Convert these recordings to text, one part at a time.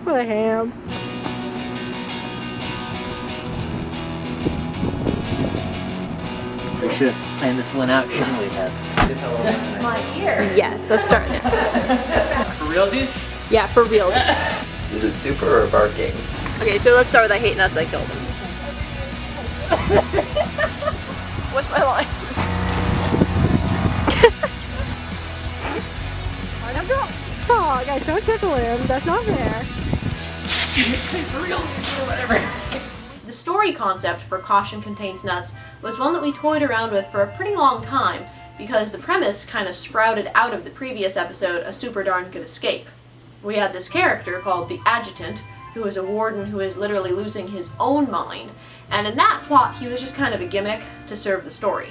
for the ham. We should have planned this one out, shouldn't we have? My ear. Yes, let's start now. For realsies? Yeah, for real. Is it super or barking? Okay, so let's start with I hate nuts, I killed them. What's my line? Oh, guys, don't tickle him. That's not fair. You didn't say for realsies or whatever. The story concept for Caution Contains Nuts was one that we toyed around with for a pretty long time because the premise kind of sprouted out of the previous episode, A Super Darn Good Escape. We had this character called the Edgerton, who is a warden who is literally losing his own mind, and in that plot he was just kind of a gimmick to serve the story.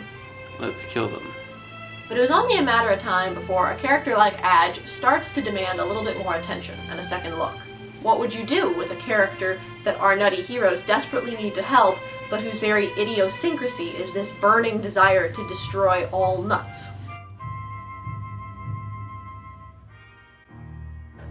Let's kill them. But it was only a matter of time before a character like Adge starts to demand a little bit more attention and a second look. What would you do with a character that our nutty heroes desperately need to help, but whose very idiosyncrasy is this burning desire to destroy all nuts?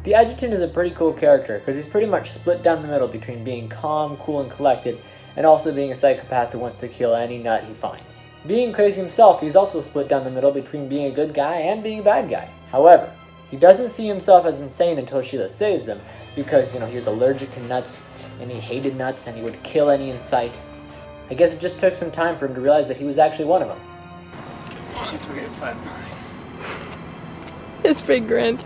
The Edgerton is a pretty cool character because he's pretty much split down the middle between being calm, cool, and collected, and also being a psychopath who wants to kill any nut he finds. Being crazy himself, he's also split down the middle between being a good guy and being a bad guy. However, he doesn't see himself as insane until Sheila saves him because, he was allergic to nuts and he hated nuts and he would kill any in sight. I guess it just took some time for him to realize that he was actually one of them. 1, 3, 5, 9. His big grin.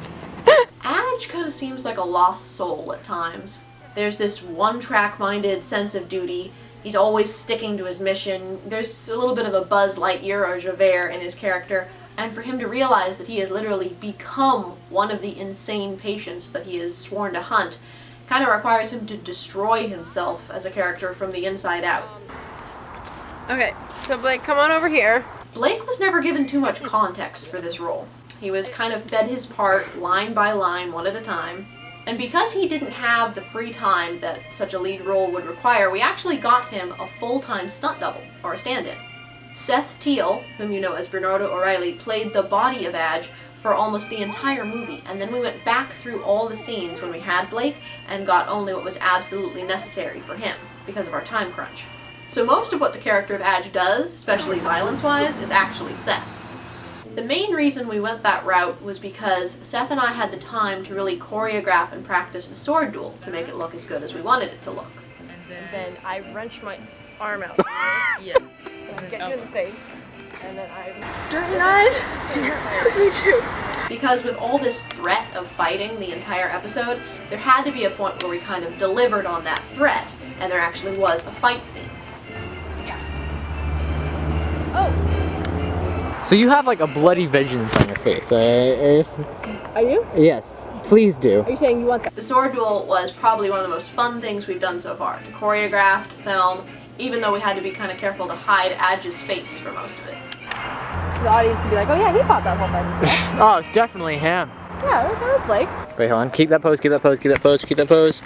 Adge kind of seems like a lost soul at times. There's this one-track-minded sense of duty. He's always sticking to his mission. There's a little bit of a Buzz Lightyear or Javert in his character. And for him to realize that he has literally become one of the insane patients that he is sworn to hunt kind of requires him to destroy himself as a character from the inside out. Okay, so Blake, come on over here. Blake was never given too much context for this role. He was kind of fed his part line by line, one at a time. And because he didn't have the free time that such a lead role would require, we actually got him a full-time stunt double, or a stand-in. Seth Teal, whom you know as Bernardo O'Reilly, played the body of Adge for almost the entire movie, and then we went back through all the scenes when we had Blake and got only what was absolutely necessary for him, because of our time crunch. So most of what the character of Adge does, especially violence-wise, is actually Seth. The main reason we went that route was because Seth and I had the time to really choreograph and practice the sword duel to make it look as good as we wanted it to look. And then I wrench my arm out. Yeah. Get you in the face. And then I... Dirt your eyes? Me too. Because with all this threat of fighting the entire episode, there had to be a point where we kind of delivered on that threat, and there actually was a fight scene. Yeah. Oh! So you have like a bloody vengeance on your face, Are you? Yes, please do. Are you saying you want that? The sword duel was probably one of the most fun things we've done so far, to choreograph, to film, even though we had to be kind of careful to hide Adge's face for most of it. The audience can be like, oh yeah, he fought that whole fight. Oh, it's definitely him. Yeah, that was Blake. Wait, hold on. Keep that pose, keep that pose, keep that pose, keep that pose.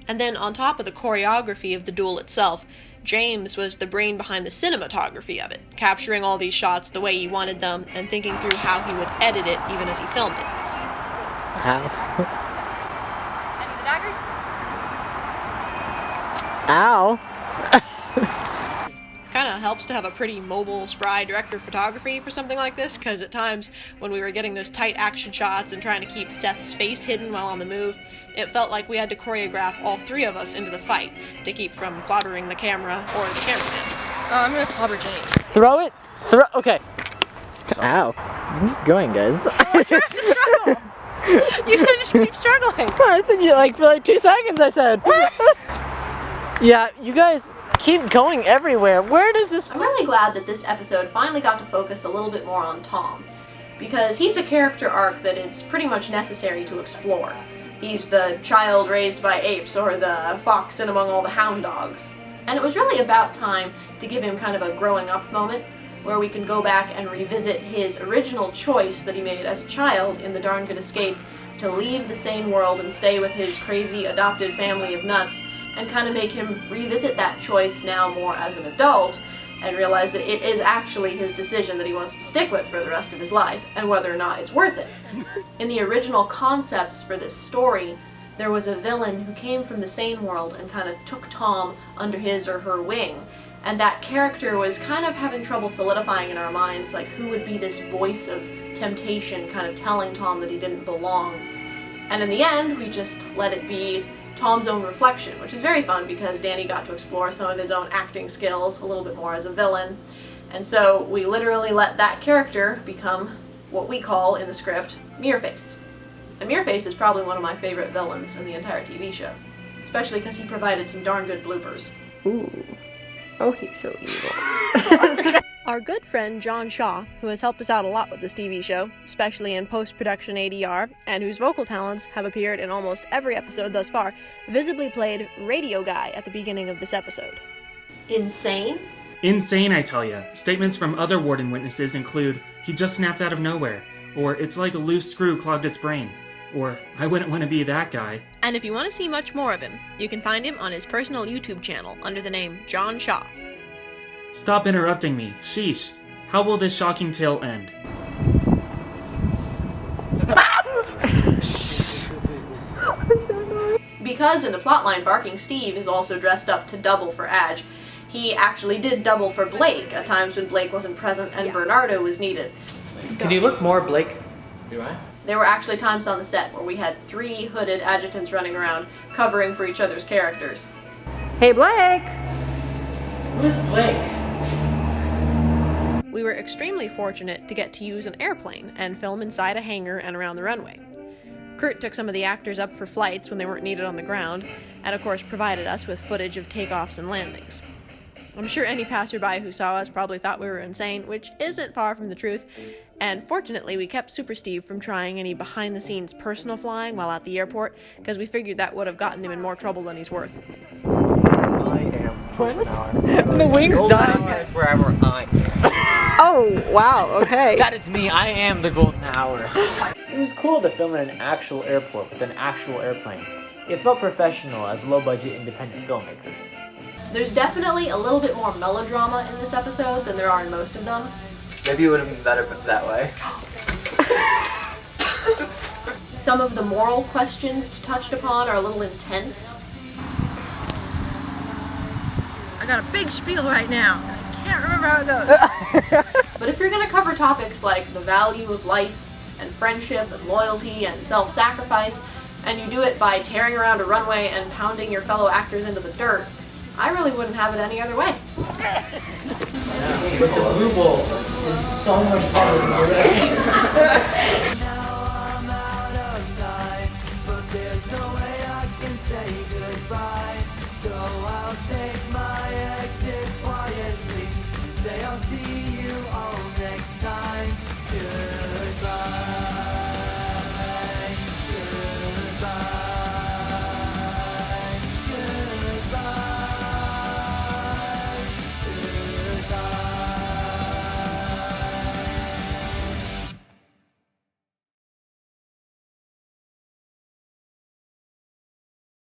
And then on top of the choreography of the duel itself, James was the brain behind the cinematography of it, capturing all these shots the way he wanted them and thinking through how he would edit it even as he filmed it. Ow. Any of the daggers? Ow. Kind of helps to have a pretty mobile, spry director of photography for something like this, because at times when we were getting those tight action shots and trying to keep Seth's face hidden while on the move, it felt like we had to choreograph all three of us into the fight to keep from clobbering the camera or the cameraman. I'm gonna clobber James. Throw it. Okay. Ow. Keep going, guys. I'm trying to struggle. You said just keep struggling. I said you for like 2 seconds, I said. Yeah, you guys keep going everywhere. Where does this... I'm really glad that this episode finally got to focus a little bit more on Tom, because he's a character arc that is pretty much necessary to explore. He's the child raised by apes, or the fox in among all the hound dogs. And it was really about time to give him kind of a growing up moment, where we can go back and revisit his original choice that he made as a child in The Darn Good Escape to leave the sane world and stay with his crazy adopted family of nuts, and kind of make him revisit that choice now more as an adult and realize that it is actually his decision that he wants to stick with for the rest of his life, and whether or not it's worth it. In the original concepts for this story, there was a villain who came from the same world and kind of took Tom under his or her wing. And that character was kind of having trouble solidifying in our minds, like who would be this voice of temptation kind of telling Tom that he didn't belong. And in the end, we just let it be Tom's own reflection, which is very fun because Danny got to explore some of his own acting skills a little bit more as a villain. And so we literally let that character become what we call in the script Mirrorface. And Mirrorface is probably one of my favorite villains in the entire TV show, especially because he provided some darn good bloopers. Ooh. Oh, he's so evil. Our good friend John Shaw, who has helped us out a lot with this TV show, especially in post-production ADR, and whose vocal talents have appeared in almost every episode thus far, visibly played Radio Guy at the beginning of this episode. Insane? Insane, I tell ya. Statements from other warden witnesses include, "He just snapped out of nowhere," or "It's like a loose screw clogged his brain," or "I wouldn't want to be that guy." And if you want to see much more of him, you can find him on his personal YouTube channel under the name John Shaw. Stop interrupting me. Sheesh. How will this shocking tale end? Because in the plotline, Barking Steve is also dressed up to double for Adge. He actually did double for Blake at times when Blake wasn't present and Bernardo was needed. Could you look more, Blake? Do I? There were actually times on the set where we had 3 hooded adjutants running around, covering for each other's characters. Hey, Blake! Who's Blake? We were extremely fortunate to get to use an airplane and film inside a hangar and around the runway. Kurt took some of the actors up for flights when they weren't needed on the ground, and of course provided us with footage of takeoffs and landings. I'm sure any passerby who saw us probably thought we were insane, which isn't far from the truth, and fortunately we kept Super Steve from trying any behind-the-scenes personal flying while at the airport, because we figured that would have gotten him in more trouble than he's worth. I am golden hour. The wings Golden done. hour is wherever I am. Oh, wow, okay. That is me. I am the golden hour. It was cool to film in an actual airport with an actual airplane. It felt professional as low-budget independent filmmakers. There's definitely a little bit more melodrama in this episode than there are in most of them. Maybe it would have been better that way. Some of the moral questions touched upon are a little intense. I got a big spiel right now. I can't remember how it goes. But if you're going to cover topics like the value of life and friendship and loyalty and self-sacrifice, and you do it by tearing around a runway and pounding your fellow actors into the dirt, I really wouldn't have it any other way. With the blue bowl is so much harder than the rest. Now I'm out of time, but there's no way I can say goodbye. So I'll take my exit quietly and say I'll see you.